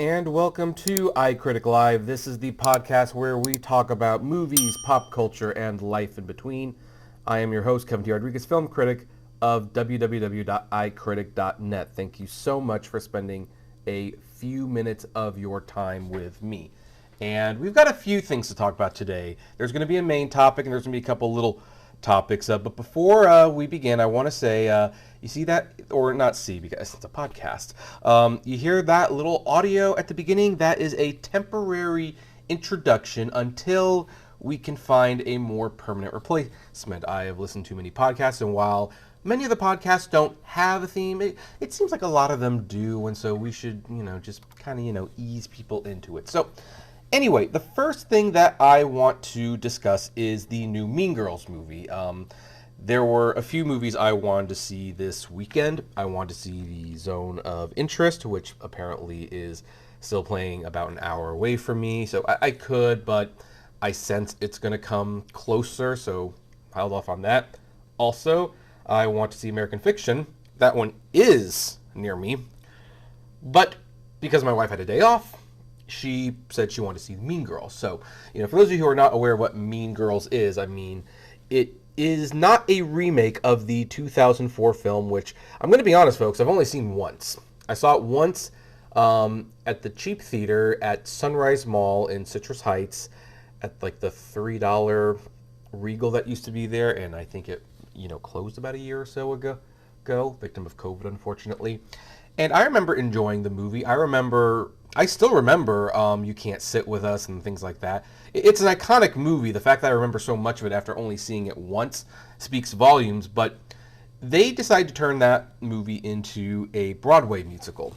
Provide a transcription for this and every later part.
And welcome to iCriticLIVE. This is the podcast where we talk about movies, pop culture, and life in between. I am your host, Kevin T. Rodriguez, film critic of www.icritic.net. Thank you so much for spending a few minutes of your time with me. And we've got a few things to talk about today. There's going to be a main topic, and there's going to be a couple little topics. But before we begin, I want to say, you see that, or not see, because it's a podcast. You hear that little audio at the beginning? That is a temporary introduction until we can find a more permanent replacement. I have listened to many podcasts, and while many of the podcasts don't have a theme, it seems like a lot of them do, and so we should, just kind of, ease people into it. So, anyway, the first thing that I want to discuss is the new Mean Girls movie. There were a few movies I wanted to see this weekend. I wanted to see The Zone of Interest, which apparently is still playing about an hour away from me. So I could, but I sense it's going to come closer, so held off on that. Also, I want to see American Fiction. That one is near me. But because my wife had a day off, she said she wanted to see Mean Girls. So, for those of you who are not aware of what Mean Girls is, it is not a remake of the 2004 film, which I'm going to be honest, folks, I've only seen once. I saw it once at the cheap theater at Sunrise Mall in Citrus Heights at like the $3 Regal that used to be there, and I think it, closed about a year or so ago, victim of COVID, unfortunately. And I remember enjoying the movie. I still remember You Can't Sit With Us and things like that. It's an iconic movie. The fact that I remember so much of it after only seeing it once speaks volumes, but they decided to turn that movie into a Broadway musical.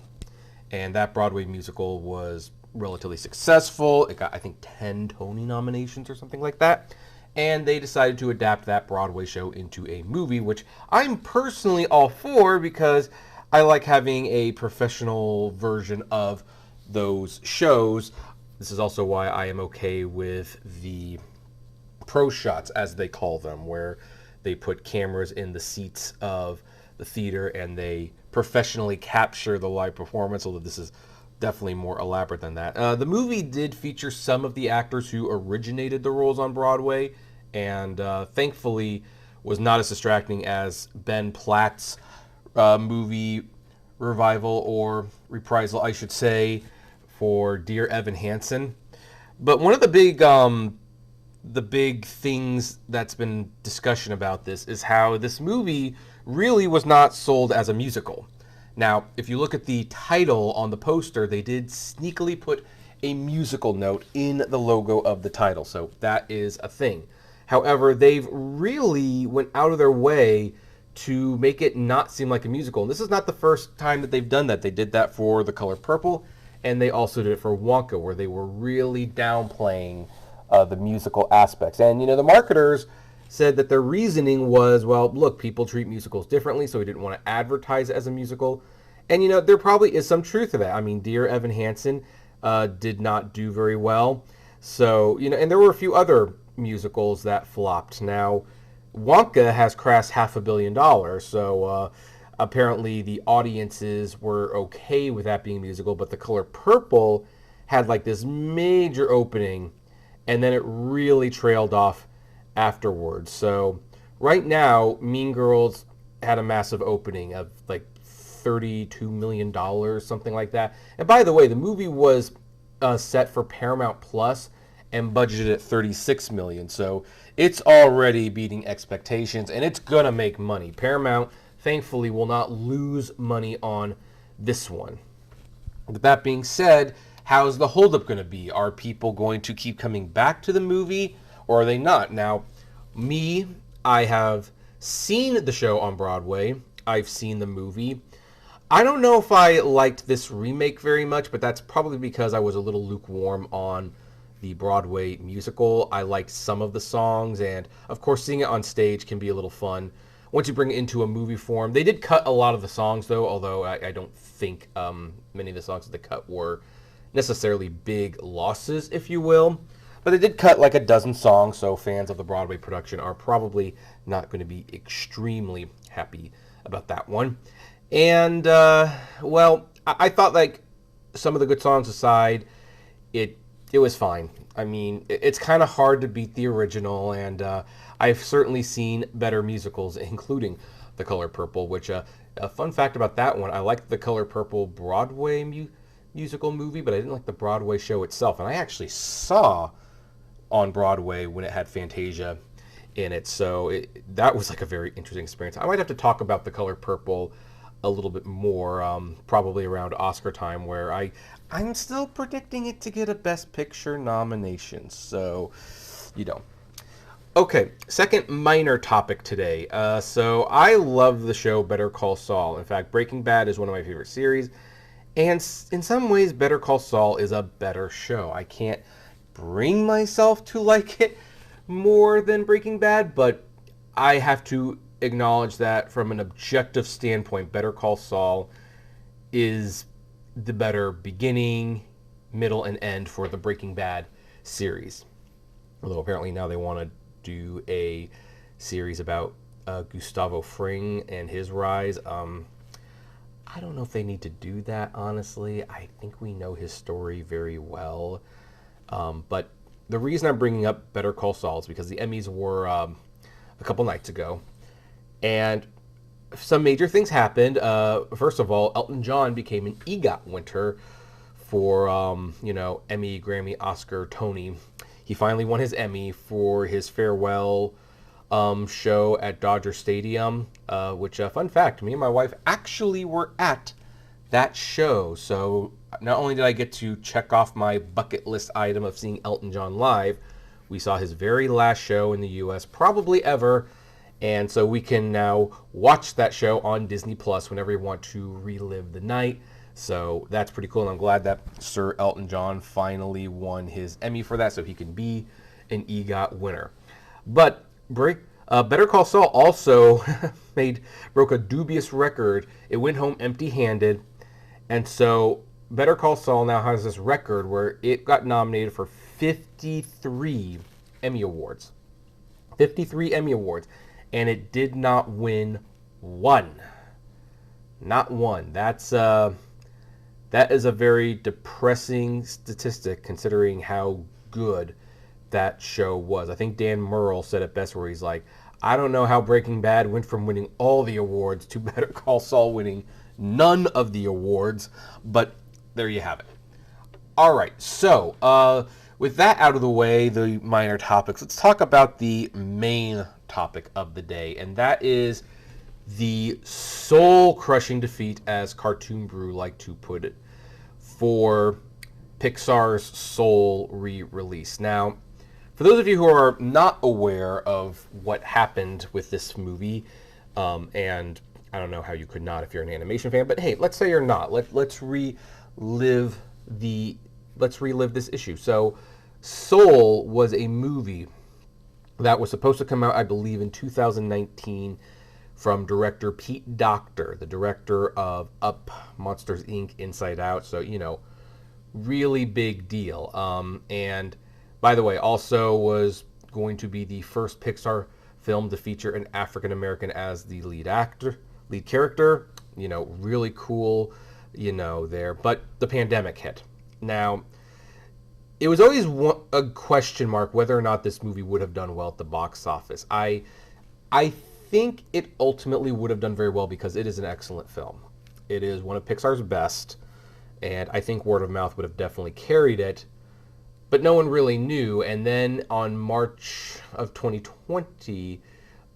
And that Broadway musical was relatively successful. It got, I think, 10 Tony nominations or something like that. And they decided to adapt that Broadway show into a movie, which I'm personally all for because I like having a professional version of those shows. This is also why I am okay with the pro shots, as they call them, where they put cameras in the seats of the theater and they professionally capture the live performance, although this is definitely more elaborate than that. The movie did feature some of the actors who originated the roles on Broadway, and thankfully was not as distracting as Ben Platt's movie revival, or reprisal, I should say, for Dear Evan Hansen. But one of the big things that's been discussion about this is how this movie really was not sold as a musical. Now, if you look at the title on the poster, they did sneakily put a musical note in the logo of the title, so that is a thing. However, they've really went out of their way to make it not seem like a musical. And this is not the first time that they've done that. They did that for The Color Purple, and they also did it for Wonka, where they were really downplaying the musical aspects. And, the marketers said that their reasoning was, well, look, people treat musicals differently, so we didn't want to advertise it as a musical. And, there probably is some truth to that. I mean, Dear Evan Hansen did not do very well. So, and there were a few other musicals that flopped. Now, Wonka has crossed $500 million, so apparently the audiences were okay with that being a musical, but The Color Purple had like this major opening, and then it really trailed off afterwards. So right now, Mean Girls had a massive opening of like $32 million, something like that. And by the way, the movie was set for Paramount Plus and budgeted at $36 million. So it's already beating expectations, and it's going to make money. Paramount, thankfully, will not lose money on this one. With that being said, how's the holdup going to be? Are people going to keep coming back to the movie, or are they not? Now, I have seen the show on Broadway. I've seen the movie. I don't know if I liked this remake very much, but that's probably because I was a little lukewarm on the Broadway musical. I liked some of the songs, and of course seeing it on stage can be a little fun once you bring it into a movie form. They did cut a lot of the songs, though, although I don't think many of the songs that they cut were necessarily big losses, if you will. But they did cut like a dozen songs, so fans of the Broadway production are probably not going to be extremely happy about that one. And, I thought, like, some of the good songs aside, it was fine. I mean, it's kind of hard to beat the original, and I've certainly seen better musicals, including The Color Purple, which a fun fact about that one, I liked The Color Purple Broadway musical movie, but I didn't like the Broadway show itself. And I actually saw on Broadway when it had Fantasia in it, so that was like a very interesting experience. I might have to talk about The Color Purple a little bit more, probably around Oscar time, where I'm still predicting it to get a Best Picture nomination, so, you know. Okay, second minor topic today. So I love the show Better Call Saul. In fact, Breaking Bad is one of my favorite series, and in some ways, Better Call Saul is a better show. I can't bring myself to like it more than Breaking Bad, but I have to acknowledge that from an objective standpoint, Better Call Saul is the better beginning, middle, and end for the Breaking Bad series. Although apparently now they want to do a series about Gustavo Fring and his rise. I don't know if they need to do that, honestly. I think we know his story very well. But the reason I'm bringing up Better Call Saul is because the Emmys were a couple nights ago. And some major things happened. First of all, Elton John became an EGOT winner for, Emmy, Grammy, Oscar, Tony. He finally won his Emmy for his farewell show at Dodger Stadium, which, fun fact, me and my wife actually were at that show. So not only did I get to check off my bucket list item of seeing Elton John live, we saw his very last show in the U.S., probably ever. And so we can now watch that show on Disney Plus whenever we want to relive the night. So that's pretty cool, and I'm glad that Sir Elton John finally won his Emmy for that, so he can be an EGOT winner. But Better Call Saul also broke a dubious record. It went home empty-handed, and so Better Call Saul now has this record where it got nominated for 53 Emmy Awards. 53 Emmy Awards, and it did not win one. Not one. That is a very depressing statistic considering how good that show was. I think Dan Murrell said it best where he's like, I don't know how Breaking Bad went from winning all the awards to Better Call Saul winning none of the awards, but there you have it. All right, so with that out of the way, the minor topics, let's talk about the main topic of the day, and that is the soul-crushing defeat, as Cartoon Brew like to put it, for Pixar's Soul re-release. Now, for those of you who are not aware of what happened with this movie, and I don't know how you could not if you're an animation fan, but hey, let's say you're not. Let's relive this issue. So, Soul was a movie that was supposed to come out, I believe, in 2019 from director Pete Docter, the director of Up, Monsters, Inc., Inside Out. So, really big deal. And by the way, also was going to be the first Pixar film to feature an African American as the lead character. Really cool, there. But the pandemic hit. Now, it was always a question mark whether or not this movie would have done well at the box office. I think it ultimately would have done very well because it is an excellent film. It is one of Pixar's best, and I think word of mouth would have definitely carried it, but no one really knew. And then on March of 2020,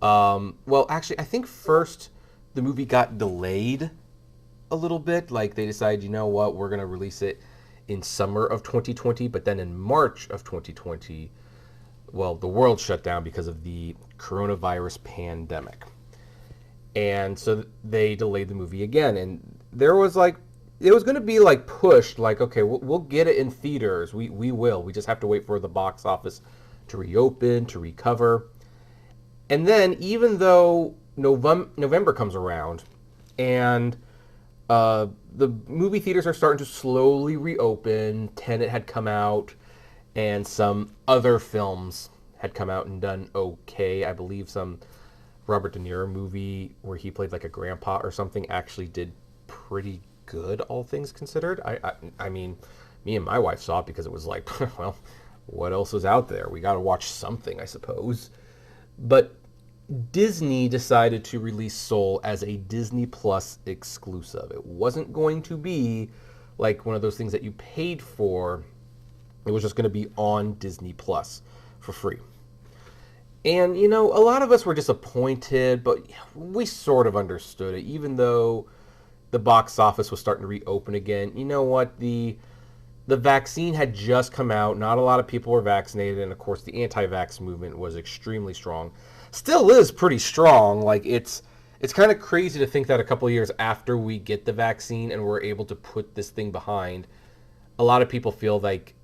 I think first the movie got delayed a little bit. Like they decided, you know what, we're going to release it in summer of 2020, but then in March of 2020, the world shut down because of the coronavirus pandemic. And so they delayed the movie again. And there was it was going to be pushed, okay, we'll get it in theaters. We will. We just have to wait for the box office to reopen, to recover. And then even though November comes around and the movie theaters are starting to slowly reopen, Tenet had come out, and some other films had come out and done okay. I believe some Robert De Niro movie where he played a grandpa or something actually did pretty good, all things considered. I mean, me and my wife saw it because it was like, well, what else is out there? We got to watch something, I suppose. But Disney decided to release Soul as a Disney Plus exclusive. It wasn't going to be like one of those things that you paid for. It was just going to be on Disney Plus for free. And, you know, a lot of us were disappointed, but we sort of understood it, even though the box office was starting to reopen again. You know what? The vaccine had just come out. Not a lot of people were vaccinated, and of course the anti-vax movement was extremely strong. Still is pretty strong. Like, it's kind of crazy to think that a couple of years after we get the vaccine and we're able to put this thing behind, a lot of people feel like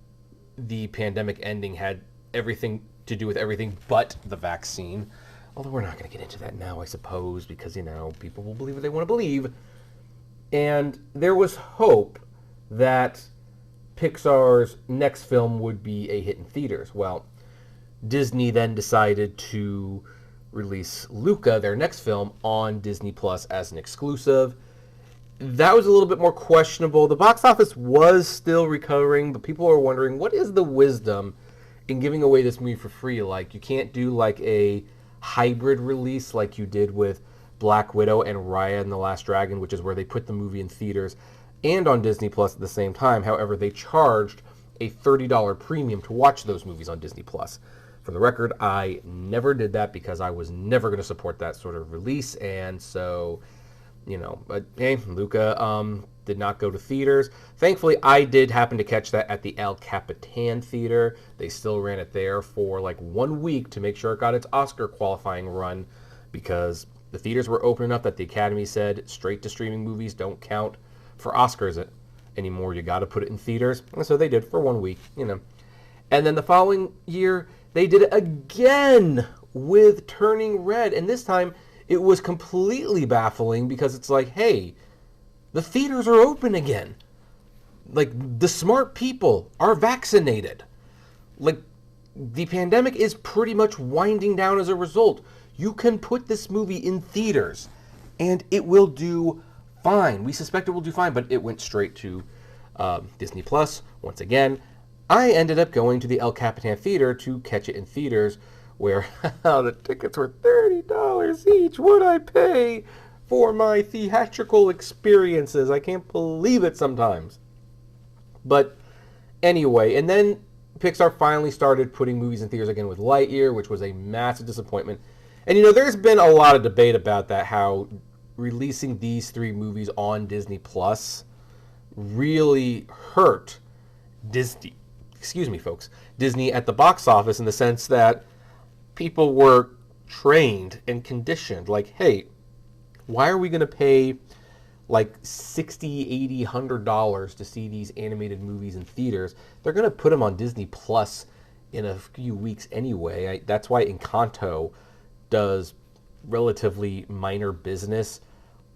the pandemic ending had everything to do with everything but the vaccine. Although we're not going to get into that now, I suppose, because, you know, people will believe what they want to believe. And there was hope that Pixar's next film would be a hit in theaters. Well, Disney then decided to release Luca, their next film, on Disney Plus as an exclusive. That was a little bit more questionable. The box office was still recovering, but people are wondering, what is the wisdom in giving away this movie for free? Like, you can't do like a hybrid release like you did with Black Widow and Raya and the Last Dragon, which is where they put the movie in theaters and on Disney Plus at the same time. However, they charged a $30 premium to watch those movies on Disney Plus. For the record, I never did that because I was never going to support that sort of release, and so, you know, but hey, Luca did not go to theaters. Thankfully, I did happen to catch that at the El Capitan Theater. They still ran it there for like 1 week to make sure it got its Oscar qualifying run, because the theaters were open enough that the Academy said straight to streaming movies don't count for Oscars anymore. You got to put it in theaters. And so they did for 1 week, you know. And then the following year, they did it again with Turning Red. And this time, it was completely baffling because it's like, hey, the theaters are open again. Like, the smart people are vaccinated. Like, the pandemic is pretty much winding down as a result. You can put this movie in theaters, and it will do fine. We suspect it will do fine, but it went straight to Disney Plus once again. I ended up going to the El Capitan Theater to catch it in theaters, where the tickets were $30 each. Would I pay for my theatrical experiences? I can't believe it sometimes. But anyway, and then Pixar finally started putting movies in theaters again with Lightyear, which was a massive disappointment. And, you know, there's been a lot of debate about that, how releasing these three movies on Disney Plus really hurt Disney. Excuse me, folks. Disney at the box office, in the sense that people were trained and conditioned. Like, hey, why are we going to pay like $60, $80, $100 to see these animated movies in theaters? They're going to put them on Disney Plus in a few weeks anyway. That's why Encanto does relatively minor business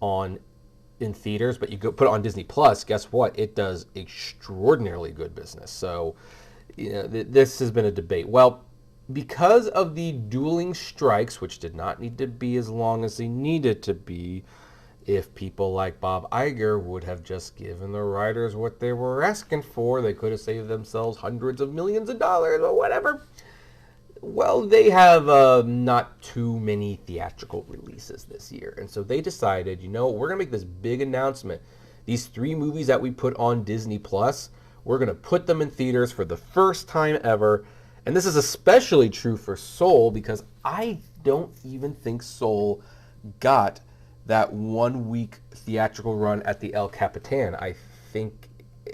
in theaters, but you go put it on Disney Plus, guess what? It does extraordinarily good business. So, you know, this has been a debate. Well, because of the dueling strikes, which did not need to be as long as they needed to be, if people like Bob Iger would have just given the writers what they were asking for, they could have saved themselves hundreds of millions of dollars or whatever. Well, they have not too many theatrical releases this year. And so they decided, you know, we're going to make this big announcement. These three movies that we put on Disney Plus, we're going to put them in theaters for the first time ever. And this is especially true for Soul, because I don't even think Soul got that 1 week theatrical run at the El Capitan. I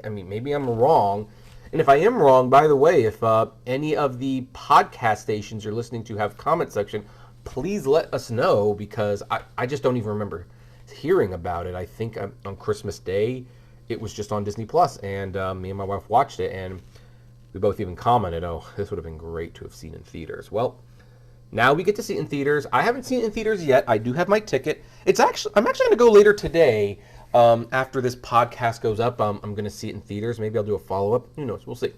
mean, maybe I'm wrong. And if I am wrong, by the way, if any of the podcast stations you're listening to have comment section, please let us know, because I just don't even remember hearing about it. I think on Christmas Day, it was just on Disney Plus, and me and my wife watched it, and we both even commented, oh, this would have been great to have seen in theaters. Well, now we get to see it in theaters. I haven't seen it in theaters yet. I do have my ticket. I'm actually going to go later today. After this podcast goes up, I'm going to see it in theaters. Maybe I'll do a follow-up. Who knows? We'll see.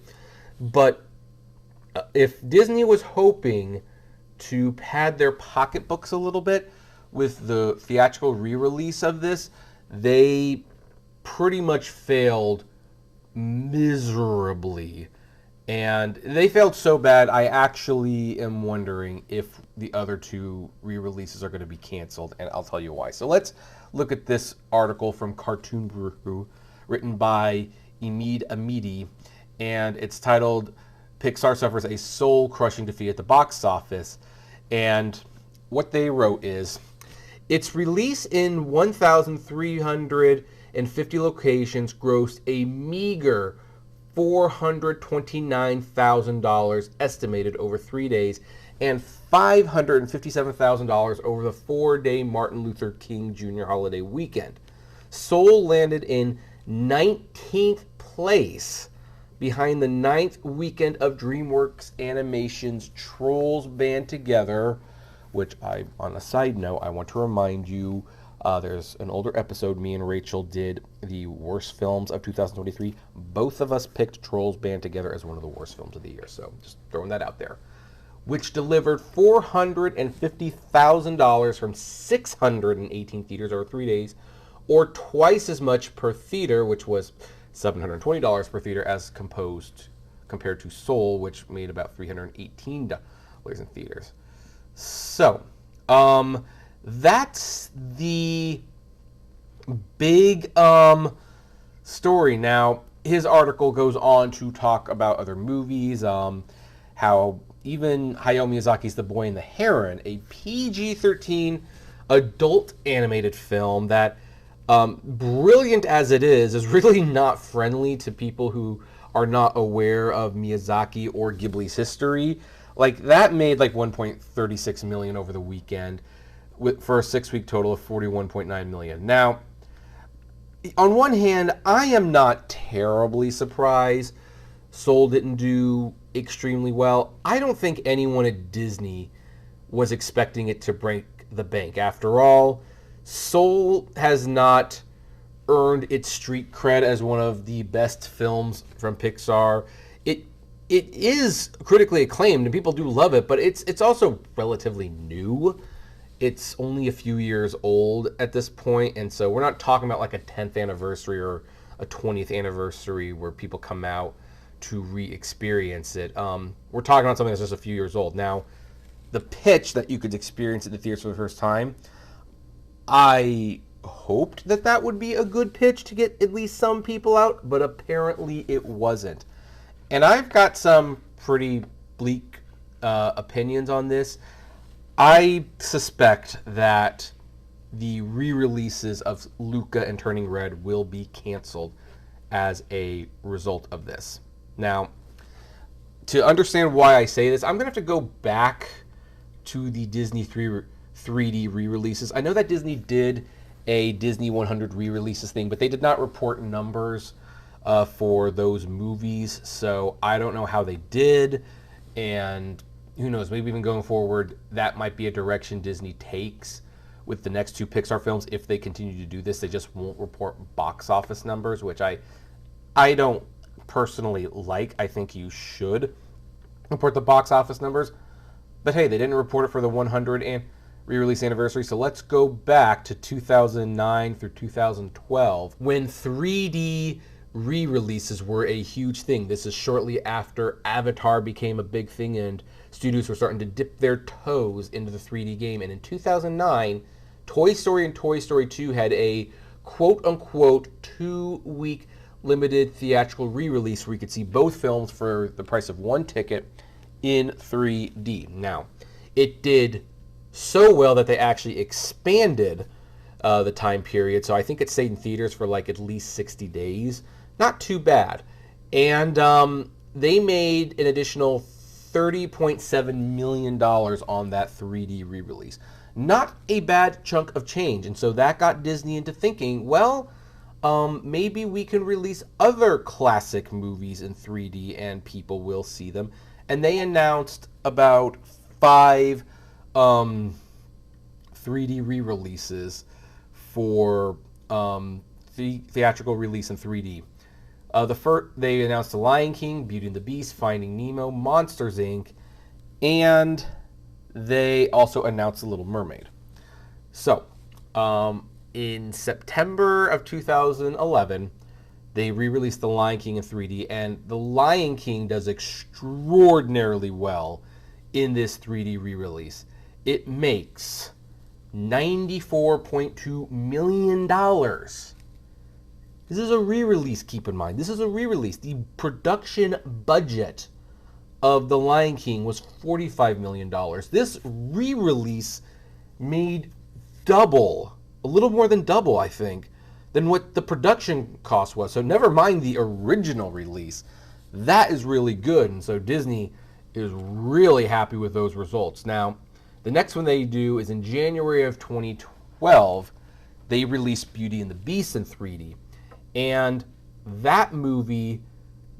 But if Disney was hoping to pad their pocketbooks a little bit with the theatrical re-release of this, they pretty much failed miserably. And they failed so bad, I actually am wondering if the other two re-releases are going to be canceled, and I'll tell you why. So let's look at this article from Cartoon Brew, written by Emid Amidi, and it's titled, Pixar Suffers a Soul-Crushing Defeat at the Box Office. And what they wrote is, its release in 1,350 locations grossed a meager $429,000 estimated over 3 days and $557,000 over the 4-day Martin Luther King Jr. holiday weekend. Soul landed in 19th place behind the 9th weekend of DreamWorks Animation's Trolls Band Together, which on a side note, I want to remind you, there's an older episode me and Rachel did the worst films of 2023. Both of us picked Trolls Band Together as one of the worst films of the year, so just throwing that out there. Which delivered $450,000 from 618 theaters over 3 days, or twice as much per theater, which was $720 per theater, as compared to Soul, which made about $318 in theaters. So, that's the big story. Now, his article goes on to talk about other movies, how even Hayao Miyazaki's The Boy and the Heron, a PG-13 adult animated film that, brilliant as it is really not friendly to people who are not aware of Miyazaki or Ghibli's history. Like, that made like $1.36 million over the weekend, for a 6-week total of $41.9 million. Now, on one hand, I am not terribly surprised Soul didn't do extremely well. I don't think anyone at Disney was expecting it to break the bank. After all, Soul has not earned its street cred as one of the best films from Pixar. It is critically acclaimed and people do love it, but it's also relatively new. It's only a few years old at this point, and so we're not talking about like a 10th anniversary or a 20th anniversary where people come out to re-experience it. We're talking about something that's just a few years old. Now, the pitch that you could experience at the theaters for the first time, I hoped that would be a good pitch to get at least some people out, but apparently it wasn't. And I've got some pretty bleak opinions on this. I suspect that the re-releases of Luca and Turning Red will be canceled as a result of this. Now, to understand why I say this, I'm going to have to go back to the Disney 3D re-releases. I know that Disney did a Disney 100 re-releases thing, but they did not report numbers for those movies, so I don't know how they did, and who knows, maybe even going forward, that might be a direction Disney takes with the next two Pixar films. If they continue to do this, they just won't report box office numbers, which I don't personally like. I think you should report the box office numbers. But hey, they didn't report it for the 100 and re-release anniversary, so let's go back to 2009 through 2012, when 3D re-releases were a huge thing. This is shortly after Avatar became a big thing and studios were starting to dip their toes into the 3D game. And in 2009, Toy Story and Toy Story 2 had a quote-unquote 2-week limited theatrical re-release where you could see both films for the price of one ticket in 3D. Now, it did so well that they actually expanded the time period, so I think it stayed in theaters for like at least 60 days. Not too bad. And they made an additional $30.7 million on that 3D re-release. Not a bad chunk of change. And so that got Disney into thinking, well, maybe we can release other classic movies in 3D and people will see them. And they announced about 5 3D re-releases for theatrical release in 3D. They announced The Lion King, Beauty and the Beast, Finding Nemo, Monsters, Inc., and they also announced The Little Mermaid. So, in September of 2011, they re-released The Lion King in 3D, and The Lion King does extraordinarily well in this 3D re-release. It makes $94.2 million. This is a re-release, keep in mind. This is a re-release. The production budget of The Lion King was $45 million. This re-release made double, a little more than double, I think, than what the production cost was. So never mind the original release. That is really good. And so Disney is really happy with those results. Now, the next one they do is in January of 2012, they released Beauty and the Beast in 3D. And that movie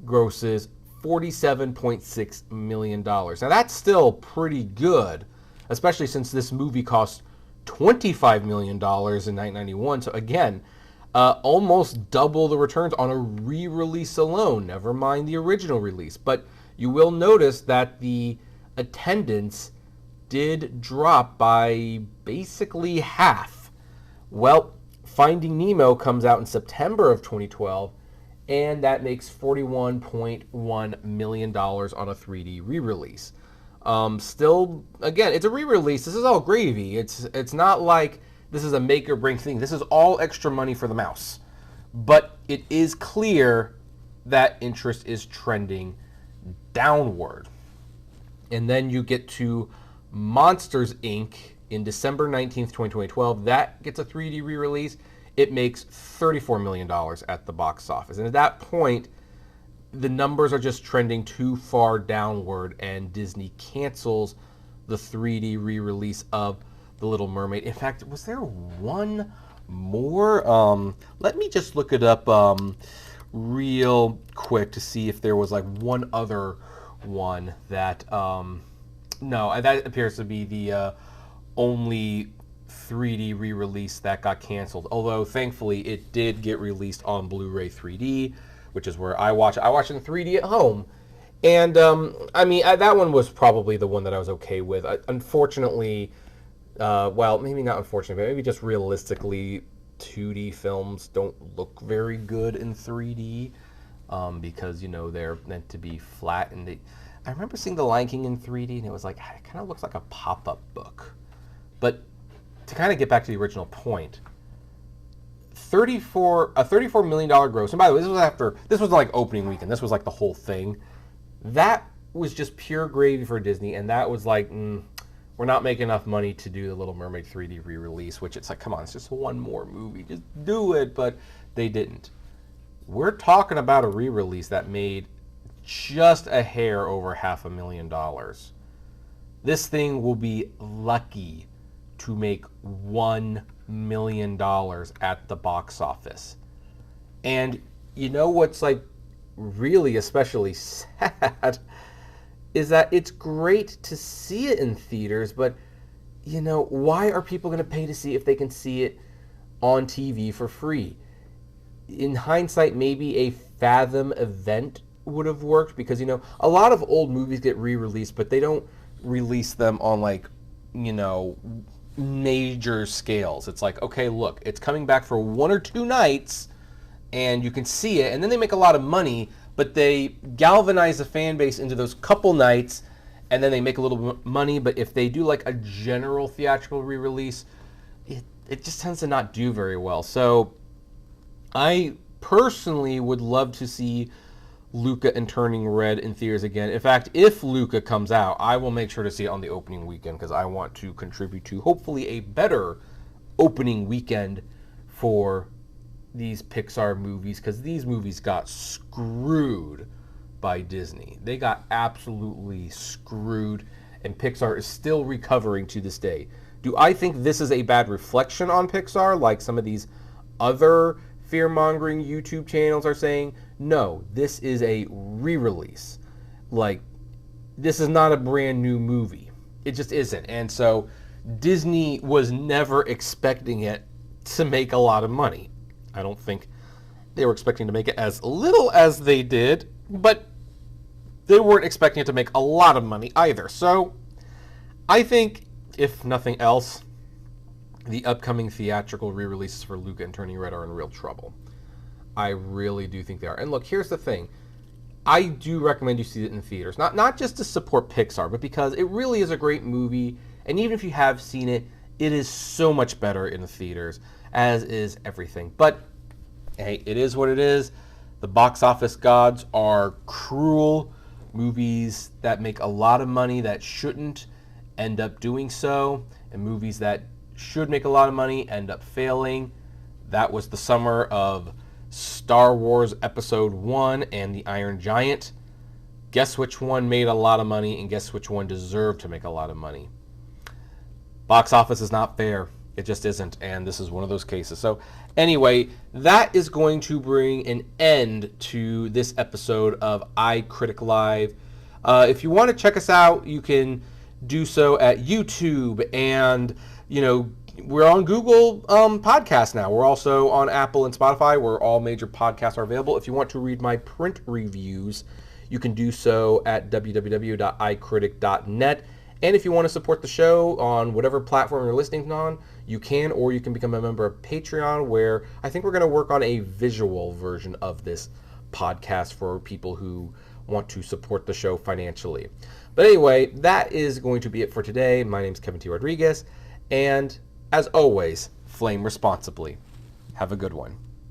grosses $47.6 million. Now that's still pretty good, especially since this movie cost $25 million in 1991. So again, almost double the returns on a re-release alone, never mind the original release. But you will notice that the attendance did drop by basically half. Well, Finding Nemo comes out in September of 2012, and that makes $41.1 million on a 3D re-release. Still, again, it's a re-release. This is all gravy. It's not like this is a make or break thing. This is all extra money for the mouse. But it is clear that interest is trending downward. And then you get to Monsters, Inc. in December 19th, 2012. That gets a 3D re-release. It makes $34 million at the box office. And at that point, the numbers are just trending too far downward, and Disney cancels the 3D re-release of The Little Mermaid. In fact, was there one more? Let me just look it up real quick to see if there was like one other one that... no, that appears to be the only 3D re-release that got canceled. Although, thankfully, it did get released on Blu-ray 3D, which is where I watch it. I watch it in 3D at home. And, that one was probably the one that I was okay with. Unfortunately, well, maybe not unfortunately, but maybe just realistically, 2D films don't look very good in 3D because, they're meant to be flat. And I remember seeing The Lion King in 3D, and it was like, it kind of looks like a pop-up book. But to kind of get back to the original point, $34 million gross. And by the way, this was like opening weekend. This was like the whole thing. That was just pure gravy for Disney, and that was like, we're not making enough money to do the Little Mermaid 3D re-release, which it's like, come on, it's just one more movie. Just do it, but they didn't. We're talking about a re-release that made just a hair over $500,000. This thing will be lucky to make $1 million at the box office. And you know what's like really especially sad is that it's great to see it in theaters, but why are people going to pay to see if they can see it on TV for free? In hindsight, maybe a Fathom event would have worked because, a lot of old movies get re-released, but they don't release them on like, major scales. It's like, okay, look, it's coming back for 1 or 2 nights and you can see it, and then they make a lot of money, but they galvanize the fan base into those couple nights and then they make a little money. But if they do like a general theatrical re-release, it just tends to not do very well. So I personally would love to see Luca and Turning Red in theaters again. In fact, if Luca comes out, I will make sure to see it on the opening weekend because I want to contribute to hopefully a better opening weekend for these Pixar movies, because these movies got screwed by Disney. They got absolutely screwed, and Pixar is still recovering to this day. Do I think this is a bad reflection on Pixar, like some of these other fear-mongering YouTube channels are saying? No, this is a re-release. Like, this is not a brand new movie. It just isn't. And so Disney was never expecting it to make a lot of money. I don't think they were expecting to make it as little as they did, but they weren't expecting it to make a lot of money either. So I think, if nothing else, the upcoming theatrical re-releases for Luca and Turning Red are in real trouble. I really do think they are. And look, here's the thing. I do recommend you see it in theaters. Not just to support Pixar, but because it really is a great movie. And even if you have seen it, it is so much better in the theaters, as is everything. But hey, it is what it is. The box office gods are cruel. Movies that make a lot of money that shouldn't end up doing so, and movies that should make a lot of money end up failing. That was the summer of Star Wars Episode 1 and The Iron Giant. Guess which one made a lot of money, and guess which one deserved to make a lot of money. Box office is not fair. It just isn't, and this is one of those cases. So anyway, that is going to bring an end to this episode of iCriticLIVE. If you want to check us out, you can do so at YouTube, and we're on Google Podcasts now. We're also on Apple and Spotify, where all major podcasts are available. If you want to read my print reviews, you can do so at www.icritic.net. And if you want to support the show on whatever platform you're listening on, you can, or you can become a member of Patreon, where I think we're going to work on a visual version of this podcast for people who want to support the show financially. But anyway, that is going to be it for today. My name is Kevin T. Rodriguez, and as always, flame responsibly. Have a good one.